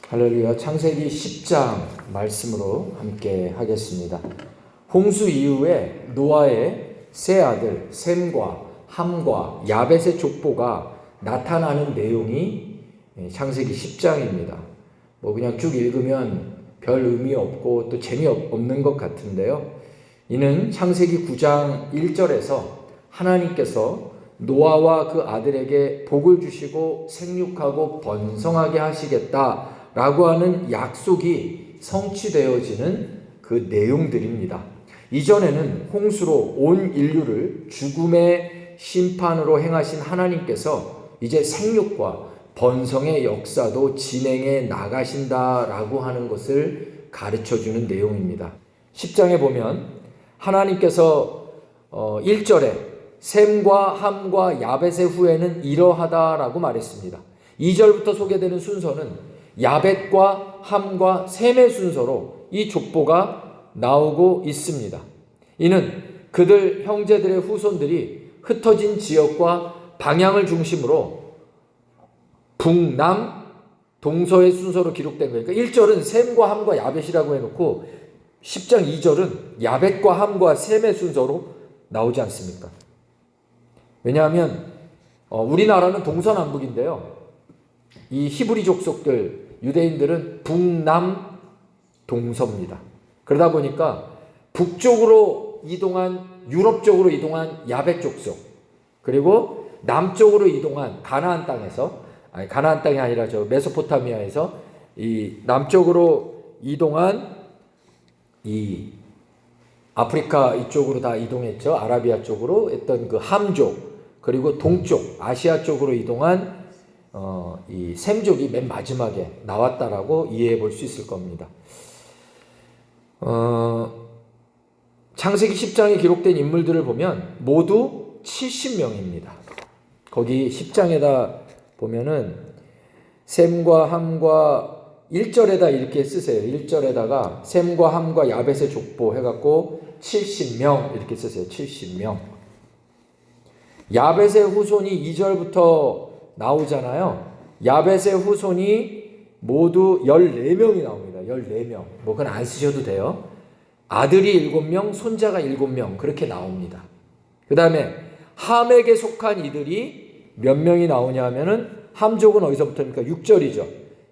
할렐루야. 창세기 10장 말씀으로 함께 하겠습니다. 홍수 이후에 노아의 세 아들 셈과 함과 야벳의 족보가 나타나는 내용이 창세기 10장입니다. 그냥 쭉 읽으면 별 의미 없고 또 재미없는 것 같은데요. 이는 창세기 9장 1절에서 하나님께서 노아와 그 아들에게 복을 주시고 생육하고 번성하게 하시겠다 라고 하는 약속이 성취되어지는 그 내용들입니다. 이전에는 홍수로 온 인류를 죽음의 심판으로 행하신 하나님께서 이제 생육과 번성의 역사도 진행해 나가신다라고 하는 것을 가르쳐주는 내용입니다. 10장에 보면 하나님께서 1절에 셈과 함과 야벳의 후에는 이러하다라고 말했습니다. 2절부터 소개되는 순서는 야벳과 함과 셈의 순서로 이 족보가 나오고 있습니다. 이는 그들 형제들의 후손들이 흩어진 지역과 방향을 중심으로 북남 동서의 순서로 기록된 거예요. 그러니까 1절은 셈과 함과 야벳이라고 해놓고 10장 2절은 야벳과 함과 셈의 순서로 나오지 않습니까? 왜냐하면 우리나라는 동서남북인데요. 이 히브리 족속들 유대인들은 북남 동서입니다. 그러다 보니까 북쪽으로 이동한 유럽 쪽으로 이동한 야벳 족속, 그리고 남쪽으로 이동한 가나안 땅이 아니라 메소포타미아에서 이 남쪽으로 이동한 이 아프리카 이쪽으로 다 이동했죠. 아라비아 쪽으로 했던 그 함족, 그리고 동쪽 아시아 쪽으로 이동한 이 셈족이 맨 마지막에 나왔다라고 이해해 볼 수 있을 겁니다. 창세기 10장에 기록된 인물들을 보면 모두 70명입니다. 거기 10장에다 보면은 셈과 함과 1절에다 이렇게 쓰세요. 1절에다가 셈과 함과 야벳의 족보 해갖고 70명 이렇게 쓰세요. 70명. 야벳의 후손이 2절부터 나오잖아요. 야벳의 후손이 모두 14명이 나옵니다. 14명. 그건 안 쓰셔도 돼요. 아들이 7명, 손자가 7명 그렇게 나옵니다. 그 다음에 함에게 속한 이들이 몇 명이 나오냐 하면은 함족은 어디서부터입니까? 6절이죠.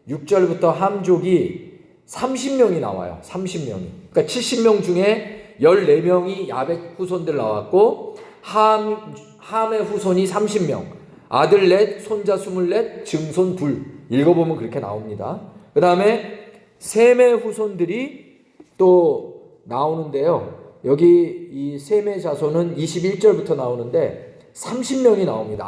6절부터 함족이 30명이 나와요. 30명이. 그러니까 70명 중에 14명이 야벳 후손들 나왔고 함의 후손이 30명. 아들 넷, 손자 24, 증손 2. 읽어보면 그렇게 나옵니다. 그 다음에 셈의 후손들이 또 나오는데요. 여기 이 셈의 자손은 21절부터 나오는데 30명이 나옵니다.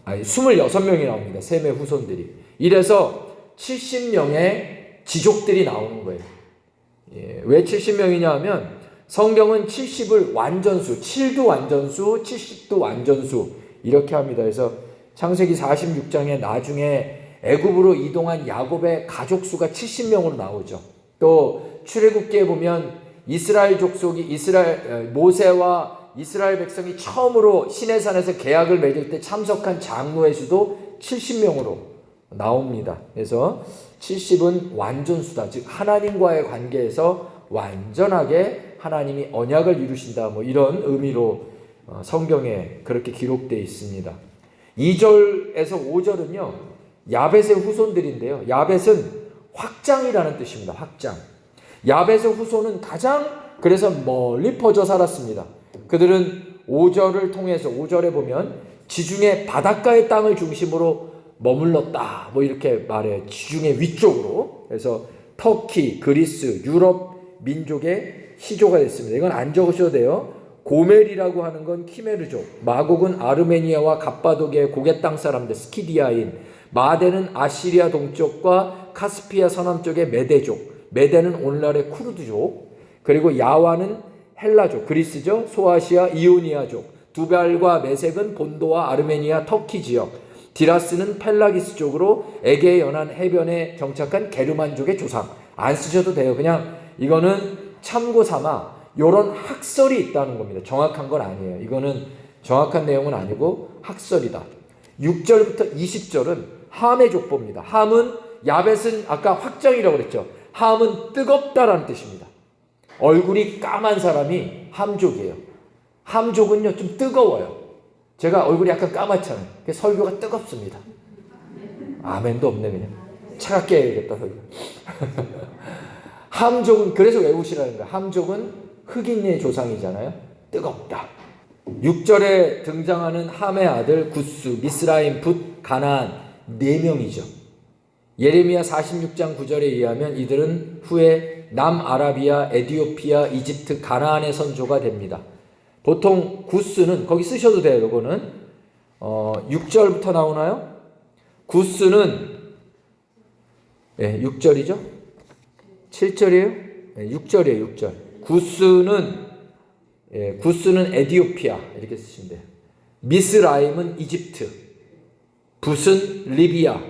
26명이 나옵니다. 셈의 후손들이. 이래서 70명의 지족들이 나오는 거예요. 왜 70명이냐 하면 성경은 70을 완전수, 7도 완전수, 70도 완전수 이렇게 합니다. 그래서 창세기 46장에 나중에 애굽으로 이동한 야곱의 가족 수가 70명으로 나오죠. 또 출애굽기에 보면 이스라엘 족속이 모세와 이스라엘 백성이 처음으로 시내산에서 계약을 맺을 때 참석한 장로의 수도 70명으로 나옵니다. 그래서 70은 완전수다. 즉 하나님과의 관계에서 완전하게 하나님이 언약을 이루신다. 이런 의미로 성경에 그렇게 기록되어 있습니다. 2절에서 5절은요. 야벳의 후손들인데요. 야벳은 확장이라는 뜻입니다. 확장. 야벳의 후손은 가장 그래서 멀리 퍼져 살았습니다. 그들은 5절을 통해서 5절에 보면 지중해 바닷가의 땅을 중심으로 머물렀다. 이렇게 말해요. 지중해 위쪽으로. 그래서 터키, 그리스, 유럽 민족의 시조가 됐습니다. 이건 안 적으셔도 돼요. 고멜이라고 하는 건 키메르족, 마곡은 아르메니아와 갑바도기의 고개 땅 사람들 스키디아인, 마데는 아시리아 동쪽과 카스피아 서남 쪽의 메데족, 메데는 오늘날의 쿠르드족, 그리고 야와는 헬라족, 그리스죠. 소아시아 이오니아족, 두발과 메색은 본도와 아르메니아 터키 지역, 디라스는 펠라기스 쪽으로 에게 연안 해변에 정착한 게르만족의 조상. 안 쓰셔도 돼요. 그냥 이거는 참고 삼아 이런 학설이 있다는 겁니다. 정확한 건 아니에요. 이거는 정확한 내용은 아니고 학설이다. 6절부터 20절은 함의 족보입니다. 함은 야벳은 아까 확정이라고 그랬죠. 함은 뜨겁다라는 뜻입니다. 얼굴이 까만 사람이 함족이에요. 함족은요 좀 뜨거워요. 제가 얼굴이 약간 까맣잖아요. 설교가 뜨겁습니다. 아멘도 없네 그냥. 차갑게 해야겠다 설교. 함족은 그래서 외우시라는 거예요. 함족은 흑인의 조상이잖아요. 뜨겁다. 6절에 등장하는 함의 아들 구스, 미스라임, 붓, 가나안 4명이죠. 예레미야 46장 9절에 의하면 이들은 후에 남아라비아, 에디오피아, 이집트, 가나안의 선조가 됩니다. 보통 구스는 거기 쓰셔도 돼요. 이거는 6절부터 나오나요? 구스는 6절이죠? 7절이에요? 6절이에요. 6절. 구스는 에디오피아 이렇게 쓰시면 돼요. 미스라임은 이집트, 붓은 리비아.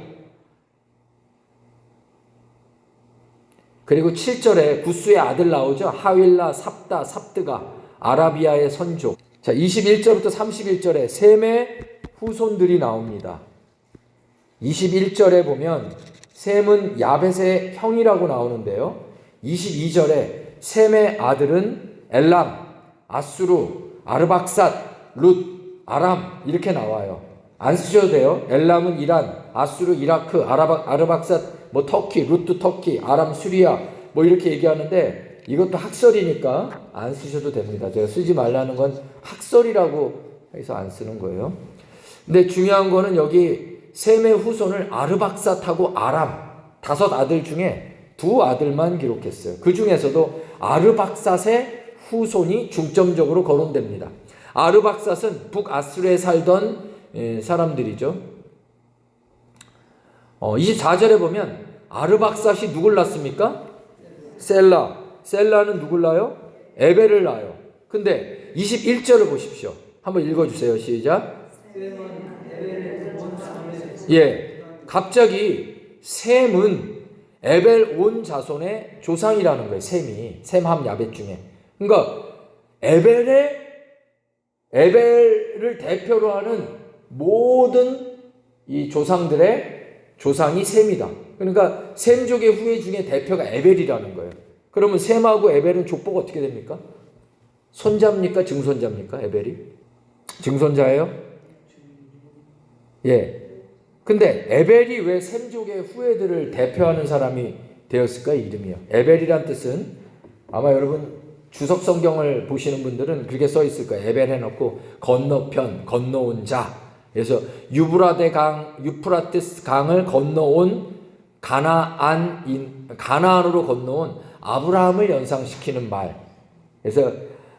그리고 7절에 구스의 아들 나오죠. 하윌라, 삽다, 삽드가 아라비아의 선조. 자, 21절부터 31절에 셈의 후손들이 나옵니다. 21절에 보면 셈은 야벳의 형이라고 나오는데요. 22절에 셈의 아들은 엘람, 아수르, 아르박삿, 룻, 아람 이렇게 나와요. 안 쓰셔도 돼요. 엘람은 이란, 아수르, 이라크, 아르박삿, 터키, 룻도 터키, 아람, 수리아 이렇게 얘기하는데 이것도 학설이니까 안 쓰셔도 됩니다. 제가 쓰지 말라는 건 학설이라고 해서 안 쓰는 거예요. 근데 중요한 거는 여기 셈의 후손을 아르박삿하고 아람 5 아들 중에 2 아들만 기록했어요. 그 중에서도 아르박삿의 후손이 중점적으로 거론됩니다. 아르박삿은 북아수르에 살던 사람들이죠. 24절에 보면 아르박삿이 누굴 낳습니까? 셀라는 누굴 낳아요? 에벨을 낳아요. 근데 21절을 보십시오. 한번 읽어주세요. 시작. 갑자기 셈은 에벨 온 자손의 조상이라는 거예요. 셈, 함, 야벳 중에. 그러니까 에벨을 대표로 하는 모든 이 조상들의 조상이 셈이다. 그러니까 셈족의 후예 중에 대표가 에벨이라는 거예요. 그러면 셈하고 에벨은 족보가 어떻게 됩니까? 손자입니까? 증손자입니까? 에벨이? 증손자예요? 근데 에벨이 왜 셈족의 후예들을 대표하는 사람이 되었을까? 이름이요. 에벨이란 뜻은 아마 여러분 주석 성경을 보시는 분들은 그렇게 써 있을 거예요. 에벨 해놓고 건너편, 건너온 자. 그래서 유프라테스 강을 건너온 가나안으로 건너온 아브라함을 연상시키는 말. 그래서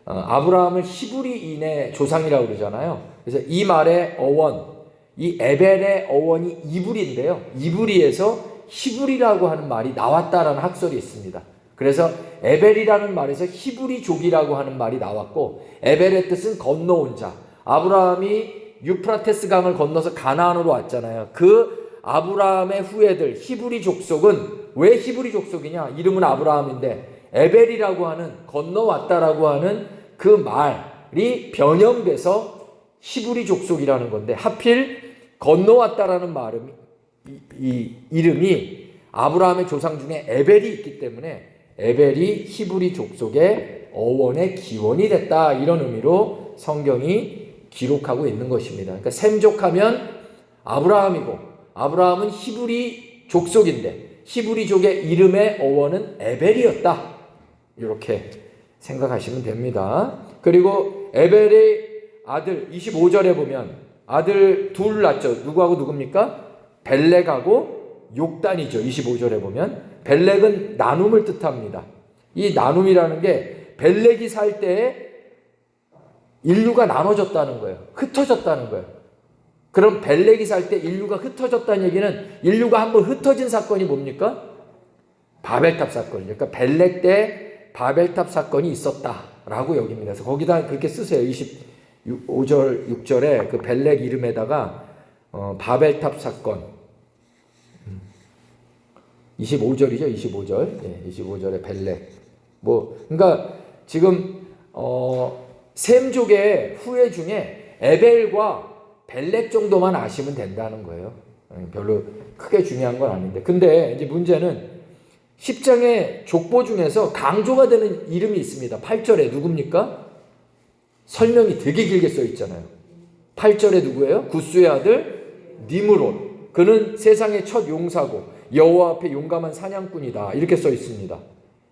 아브라함을 히브리인의 조상이라고 그러잖아요. 그래서 이 말의 어원, 이 에벨의 어원이 이브리인데요. 이브리에서 히브리라고 하는 말이 나왔다라는 학설이 있습니다. 그래서 에벨이라는 말에서 히브리족이라고 하는 말이 나왔고, 에벨의 뜻은 건너온 자. 아브라함이 유프라테스 강을 건너서 가나안으로 왔잖아요. 그 아브라함의 후예들 히브리 족속은 왜 히브리 족속이냐? 이름은 아브라함인데 에벨이라고 하는 건너왔다라고 하는 그 말이 변형돼서 히브리 족속이라는 건데, 하필 건너왔다라는 이름이 아브라함의 조상 중에 에벨이 있기 때문에 에벨이 히브리 족속의 어원의 기원이 됐다, 이런 의미로 성경이 기록하고 있는 것입니다. 그러니까 셈족하면 아브라함이고, 아브라함은 히브리 족속인데 히브리족의 이름의 어원은 에벨이었다, 이렇게 생각하시면 됩니다. 그리고 에벨의 아들 25절에 보면 아들 둘 낳죠. 누구하고 누굽니까? 벨렉하고 욕단이죠. 25절에 보면 벨렉은 나눔을 뜻합니다. 이 나눔이라는 게 벨렉이 살 때에 인류가 나눠졌다는 거예요. 흩어졌다는 거예요. 그럼 벨렉이 살 때 인류가 흩어졌다는 얘기는 인류가 한번 흩어진 사건이 뭡니까? 바벨탑 사건이죠. 그러니까 벨렉 때 바벨탑 사건이 있었다라고 여깁니다. 그래서 거기다 그렇게 쓰세요. 25절, 6절에 그 벨렉 이름에다가 바벨탑 사건. 25절이죠. 25절. 25절에 벨렉. 그러니까 지금 셈족의 후예 중에 에벨과 벨렉 정도만 아시면 된다는 거예요. 별로 크게 중요한 건 아닌데. 근데 이제 문제는 10장의 족보 중에서 강조가 되는 이름이 있습니다. 8절에 누굽니까? 설명이 되게 길게 써 있잖아요. 8절에 누구예요? 구스의 아들 니므롯. 그는 세상의 첫 용사고 여호와 앞에 용감한 사냥꾼이다. 이렇게 써 있습니다.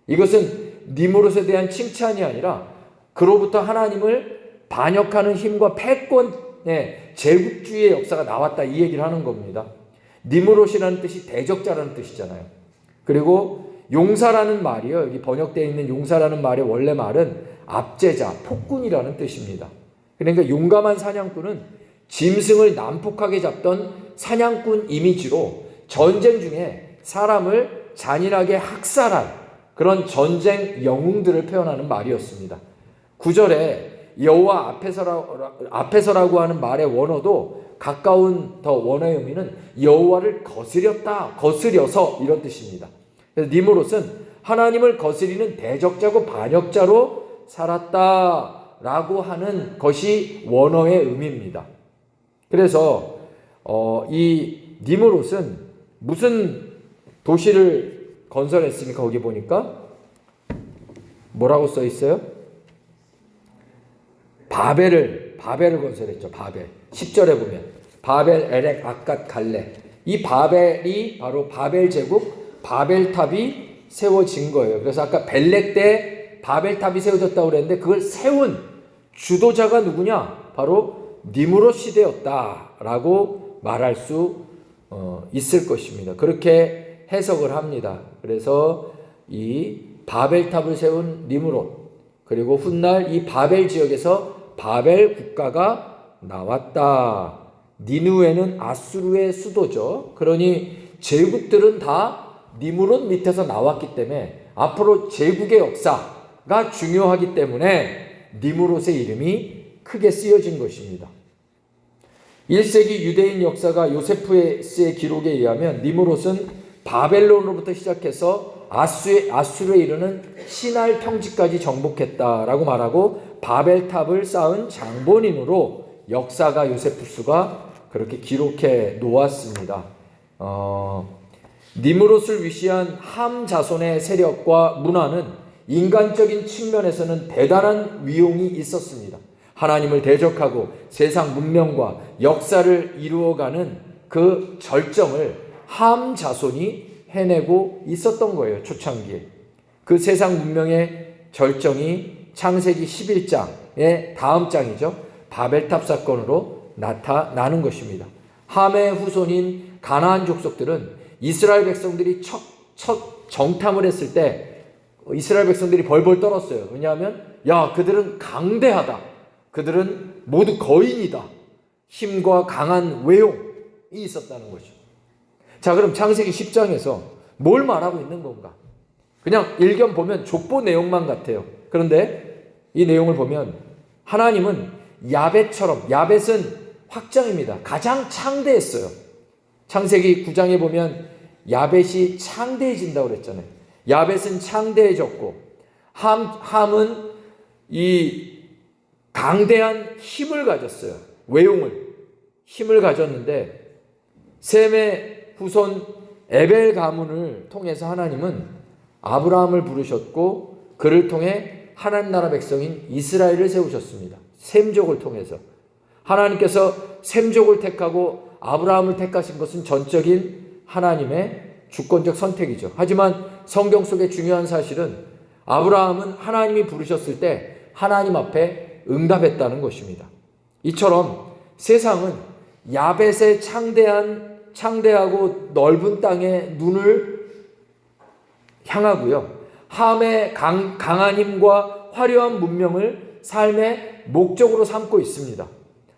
이것은 니므롯에 대한 칭찬이 아니라 그로부터 하나님을 반역하는 힘과 패권의 제국주의의 역사가 나왔다, 이 얘기를 하는 겁니다. 니므롯이라는 뜻이 대적자라는 뜻이잖아요. 그리고 용사라는 말이요, 여기 번역되어 있는 용사라는 말의 원래 말은 압제자, 폭군이라는 뜻입니다. 그러니까 용감한 사냥꾼은 짐승을 난폭하게 잡던 사냥꾼 이미지로 전쟁 중에 사람을 잔인하게 학살한 그런 전쟁 영웅들을 표현하는 말이었습니다. 9절에 여호와 앞에서라고 하는 말의 원어도 가까운 더 원어의 의미는 여호와를 거스렸다, 거스려서, 이런 뜻입니다. 그래서 니므롯은 하나님을 거스리는 대적자고 반역자로 살았다라고 하는 것이 원어의 의미입니다. 그래서 이 니므롯은 무슨 도시를 건설했습니까? 거기 보니까 뭐라고 써 있어요? 바벨을 건설했죠. 바벨. 10절에 보면 바벨, 에렉, 아갓, 갈레. 이 바벨이 바로 바벨 제국, 바벨탑이 세워진 거예요. 그래서 아까 벨렉 때 바벨탑이 세워졌다고 그랬는데 그걸 세운 주도자가 누구냐? 바로 니므롯 시대였다라고 말할 수 있을 것입니다. 그렇게 해석을 합니다. 그래서 이 바벨탑을 세운 니므롯, 그리고 훗날 이 바벨 지역에서 바벨 국가가 나왔다. 니느웨는 아수르의 수도죠. 그러니 제국들은 다 니므롯 밑에서 나왔기 때문에 앞으로 제국의 역사가 중요하기 때문에 니므롯의 이름이 크게 쓰여진 것입니다. 1세기 유대인 역사가 요세푸스의 기록에 의하면 니므롯은 바벨론으로부터 시작해서 아수르에 이르는 시날 평지까지 정복했다라고 말하고 바벨탑을 쌓은 장본인으로 역사가 요세푸스가 그렇게 기록해 놓았습니다. 니므롯을 위시한 함 자손의 세력과 문화는 인간적인 측면에서는 대단한 위용이 있었습니다. 하나님을 대적하고 세상 문명과 역사를 이루어가는 그 절정을 함 자손이 해내고 있었던 거예요. 초창기에. 그 세상 문명의 절정이 창세기 11장의 다음 장이죠. 바벨탑 사건으로 나타나는 것입니다. 함의 후손인 가나안 족속들은 이스라엘 백성들이 첫 정탐을 했을 때 이스라엘 백성들이 벌벌 떨었어요. 왜냐하면 그들은 강대하다. 그들은 모두 거인이다. 힘과 강한 외용이 있었다는 거죠. 자, 그럼 창세기 10장에서 뭘 말하고 있는 건가? 그냥 일견 보면 족보 내용만 같아요. 그런데 이 내용을 보면 하나님은 야벳처럼, 야벳은 확장입니다. 가장 창대했어요. 창세기 9장에 보면 야벳이 창대해진다고 그랬잖아요. 야벳은 창대해졌고 함은 이 강대한 힘을 가졌어요. 외용을, 힘을 가졌는데 셈의 후손 에벨 가문을 통해서 하나님은 아브라함을 부르셨고 그를 통해 하나님 나라 백성인 이스라엘을 세우셨습니다. 셈족을 통해서. 하나님께서 셈족을 택하고 아브라함을 택하신 것은 전적인 하나님의 주권적 선택이죠. 하지만 성경 속의 중요한 사실은 아브라함은 하나님이 부르셨을 때 하나님 앞에 응답했다는 것입니다. 이처럼 세상은 야벳의 창대하고 넓은 땅에 눈을 향하고요. 함의 강한 힘과 화려한 문명을 삶의 목적으로 삼고 있습니다.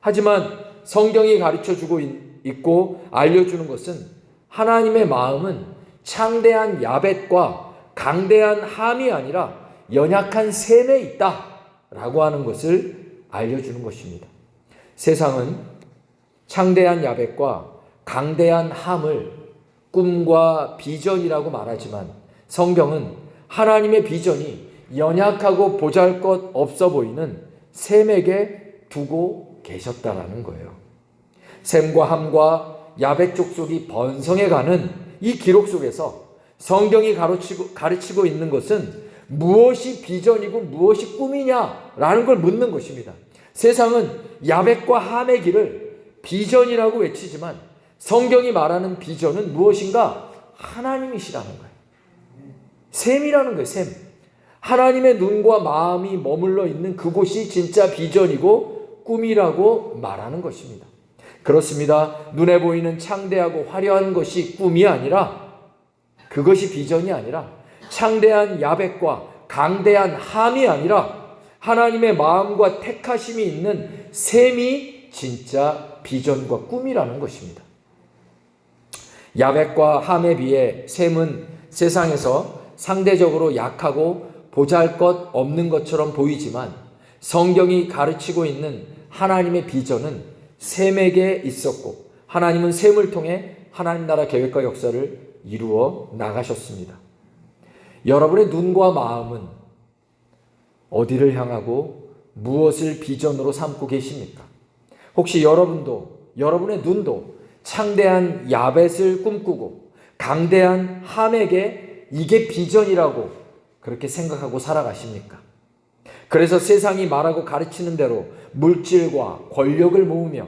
하지만 성경이 가르쳐주고 있고 알려주는 것은 하나님의 마음은 창대한 야벳과 강대한 함이 아니라 연약한 셈에 있다라고 하는 것을 알려주는 것입니다. 세상은 창대한 야벳과 강대한 함을 꿈과 비전이라고 말하지만 성경은 하나님의 비전이 연약하고 보잘것 없어 보이는 셈에게 두고 계셨다라는 거예요. 셈과 함과 야벳 족속이 번성해가는 이 기록 속에서 성경이 가르치고 있는 것은 무엇이 비전이고 무엇이 꿈이냐라는 걸 묻는 것입니다. 세상은 야벳과 함의 길을 비전이라고 외치지만 성경이 말하는 비전은 무엇인가? 하나님이시라는 거예요. 셈이라는 거예요. 셈. 하나님의 눈과 마음이 머물러 있는 그곳이 진짜 비전이고 꿈이라고 말하는 것입니다. 그렇습니다. 눈에 보이는 창대하고 화려한 것이 꿈이 아니라, 그것이 비전이 아니라, 창대한 야벳과 강대한 함이 아니라 하나님의 마음과 택하심이 있는 셈이 진짜 비전과 꿈이라는 것입니다. 야벳과 함에 비해 셈은 세상에서 상대적으로 약하고 보잘것 없는 것처럼 보이지만 성경이 가르치고 있는 하나님의 비전은 셈에게 있었고 하나님은 셈을 통해 하나님 나라 계획과 역사를 이루어 나가셨습니다. 여러분의 눈과 마음은 어디를 향하고 무엇을 비전으로 삼고 계십니까? 혹시 여러분의 눈도 창대한 야벳을 꿈꾸고 강대한 함에게 이게 비전이라고 그렇게 생각하고 살아가십니까? 그래서 세상이 말하고 가르치는 대로 물질과 권력을 모으며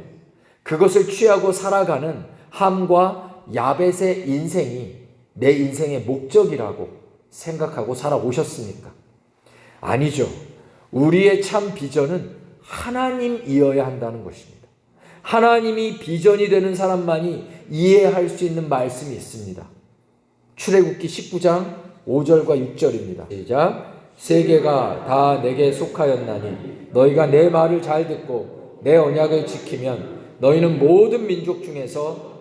그것을 취하고 살아가는 함과 야벳의 인생이 내 인생의 목적이라고 생각하고 살아오셨습니까? 아니죠. 우리의 참 비전은 하나님이어야 한다는 것입니다. 하나님이 비전이 되는 사람만이 이해할 수 있는 말씀이 있습니다. 출애굽기 19장 5절과 6절입니다. 시작. 세계가 다 내게 속하였나니 너희가 내 말을 잘 듣고 내 언약을 지키면 너희는 모든 민족 중에서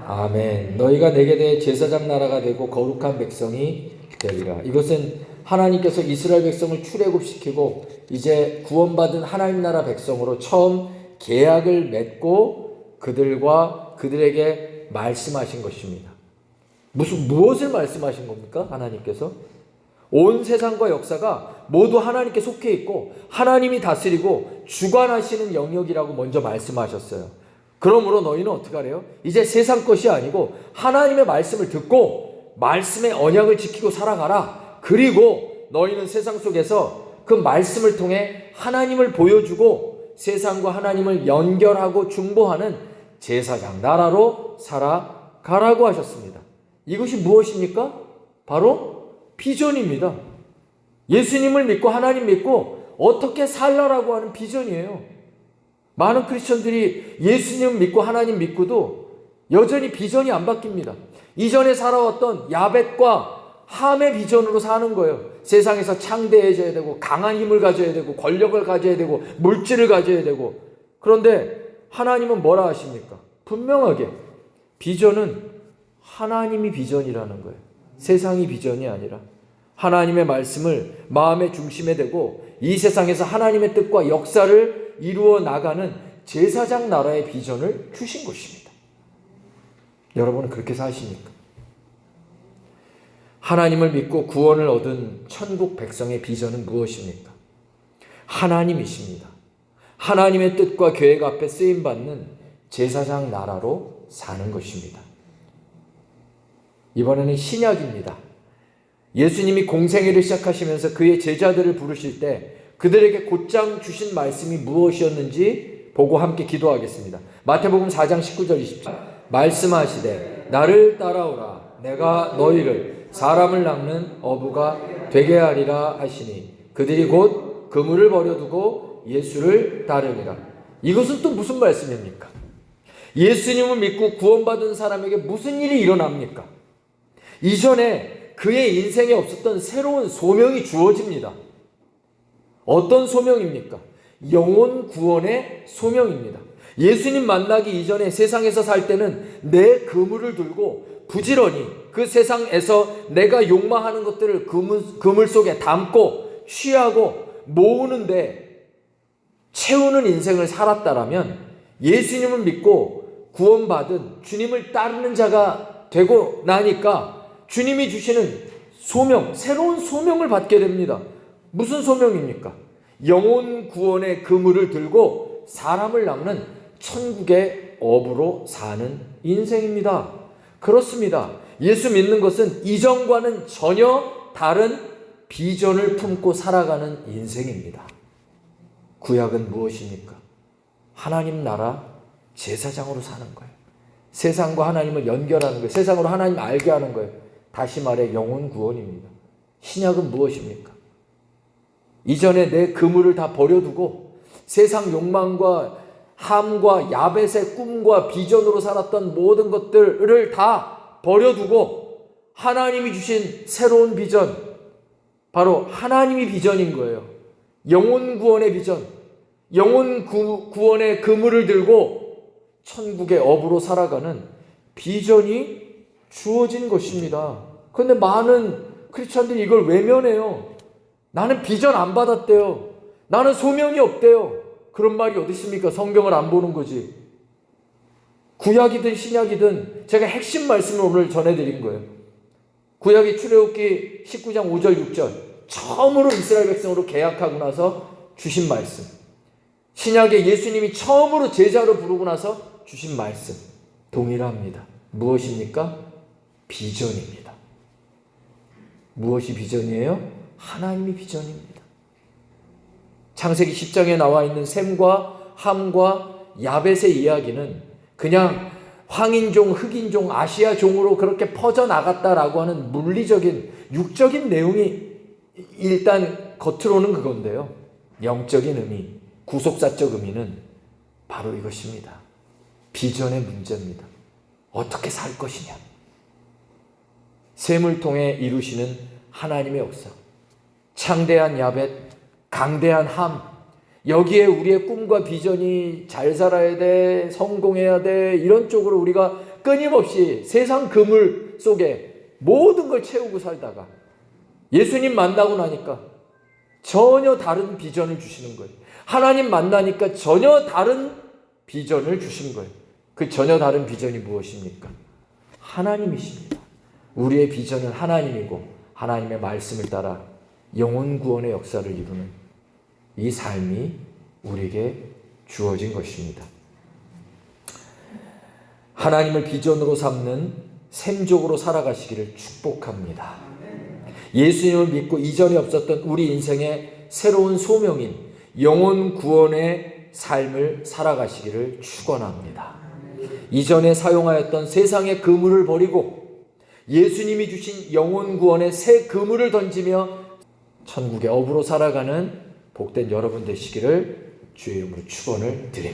아멘. 너희가 내게 대해 제사장 나라가 되고 거룩한 백성이 되리라. 이것은 하나님께서 이스라엘 백성을 출애굽시키고 이제 구원받은 하나님 나라 백성으로 처음 계약을 맺고 그들에게 말씀하신 것입니다. 무엇을 말씀하신 겁니까? 하나님께서 온 세상과 역사가 모두 하나님께 속해 있고 하나님이 다스리고 주관하시는 영역이라고 먼저 말씀하셨어요. 그러므로 너희는 어떻게 하래요? 이제 세상 것이 아니고 하나님의 말씀을 듣고 말씀의 언약을 지키고 살아가라. 그리고 너희는 세상 속에서 그 말씀을 통해 하나님을 보여주고 세상과 하나님을 연결하고 중보하는 제사장 나라로 살아가라고 하셨습니다. 이것이 무엇입니까? 바로 비전입니다. 예수님을 믿고 하나님 믿고 어떻게 살라라고 하는 비전이에요. 많은 크리스천들이 예수님 믿고 하나님 믿고도 여전히 비전이 안 바뀝니다. 이전에 살아왔던 야벳과 함의 비전으로 사는 거예요. 세상에서 창대해져야 되고 강한 힘을 가져야 되고 권력을 가져야 되고 물질을 가져야 되고. 그런데 하나님은 뭐라 하십니까? 분명하게 비전은 하나님이 비전이라는 거예요. 세상이 비전이 아니라 하나님의 말씀을 마음의 중심에 대고 이 세상에서 하나님의 뜻과 역사를 이루어 나가는 제사장 나라의 비전을 주신 것입니다. 여러분은 그렇게 사십니까? 하나님을 믿고 구원을 얻은 천국 백성의 비전은 무엇입니까? 하나님이십니다. 하나님의 뜻과 계획 앞에 쓰임받는 제사장 나라로 사는 것입니다. 이번에는 신약입니다. 예수님이 공생애를 시작하시면서 그의 제자들을 부르실 때 그들에게 곧장 주신 말씀이 무엇이었는지 보고 함께 기도하겠습니다. 마태복음 4장 19절 20절 말씀하시되 나를 따라오라 내가 너희를 사람을 낚는 어부가 되게 하리라 하시니 그들이 곧 그물을 버려두고 예수를 따르니라. 이것은 또 무슨 말씀입니까? 예수님을 믿고 구원받은 사람에게 무슨 일이 일어납니까? 이전에 그의 인생에 없었던 새로운 소명이 주어집니다. 어떤 소명입니까? 영혼 구원의 소명입니다. 예수님 만나기 이전에 세상에서 살 때는 내 그물을 들고 부지런히 그 세상에서 내가 욕망하는 것들을 그물 속에 담고 취하고 모으는데 채우는 인생을 살았다라면 예수님을 믿고 구원받은 주님을 따르는 자가 되고 나니까 주님이 주시는 소명, 새로운 소명을 받게 됩니다. 무슨 소명입니까? 영혼 구원의 그물을 들고 사람을 낚는 천국의 어부로 사는 인생입니다. 그렇습니다. 예수 믿는 것은 이전과는 전혀 다른 비전을 품고 살아가는 인생입니다. 구약은 무엇입니까? 하나님 나라 제사장으로 사는 거예요. 세상과 하나님을 연결하는 거예요. 세상으로 하나님 알게 하는 거예요. 다시 말해 영혼 구원입니다. 신약은 무엇입니까? 이전에 내 그물을 다 버려두고 세상 욕망과 함과 야벳의 꿈과 비전으로 살았던 모든 것들을 다 버려두고 하나님이 주신 새로운 비전, 바로 하나님이 비전인 거예요. 영혼 구원의 비전, 영혼 구원의 그물을 들고 천국의 어부로 살아가는 비전이 주어진 것입니다. 그런데 많은 크리스천들이 이걸 외면해요. 나는 비전 안 받았대요. 나는 소명이 없대요. 그런 말이 어디 있습니까? 성경을 안 보는 거지. 구약이든 신약이든 제가 핵심 말씀을 오늘 전해드린 거예요. 구약의 출애굽기 19장 5절 6절 처음으로 이스라엘 백성으로 계약하고 나서 주신 말씀, 신약에 예수님이 처음으로 제자로 부르고 나서 주신 말씀 동일합니다. 무엇입니까? 비전입니다. 무엇이 비전이에요? 하나님이 비전입니다. 창세기 10장에 나와 있는 셈과 함과 야벳의 이야기는 그냥 황인종, 흑인종, 아시아종으로 그렇게 퍼져나갔다라고 하는 물리적인, 육적인 내용이 일단 겉으로는 그건데요. 영적인 의미, 구속사적 의미는 바로 이것입니다. 비전의 문제입니다. 어떻게 살 것이냐. 셈을 통해 이루시는 하나님의 역사. 창대한 야벳, 강대한 함, 여기에 우리의 꿈과 비전이 잘 살아야 돼, 성공해야 돼, 이런 쪽으로 우리가 끊임없이 세상 그물 속에 모든 걸 채우고 살다가 예수님 만나고 나니까 전혀 다른 비전을 주시는 거예요. 하나님 만나니까 전혀 다른 비전을 주신 거예요. 그 전혀 다른 비전이 무엇입니까? 하나님이십니다. 우리의 비전은 하나님이고 하나님의 말씀을 따라 영혼 구원의 역사를 이루는 이 삶이 우리에게 주어진 것입니다. 하나님을 비전으로 삼는 셈족으로 살아가시기를 축복합니다. 예수님을 믿고 이전에 없었던 우리 인생의 새로운 소명인 영혼 구원의 삶을 살아가시기를 축원합니다. 이전에 사용하였던 세상의 그물을 버리고 예수님이 주신 영혼 구원의 새 그물을 던지며 천국의 어부로 살아가는 복된 여러분 되시기를 주의 이름으로 축원을 드립니다.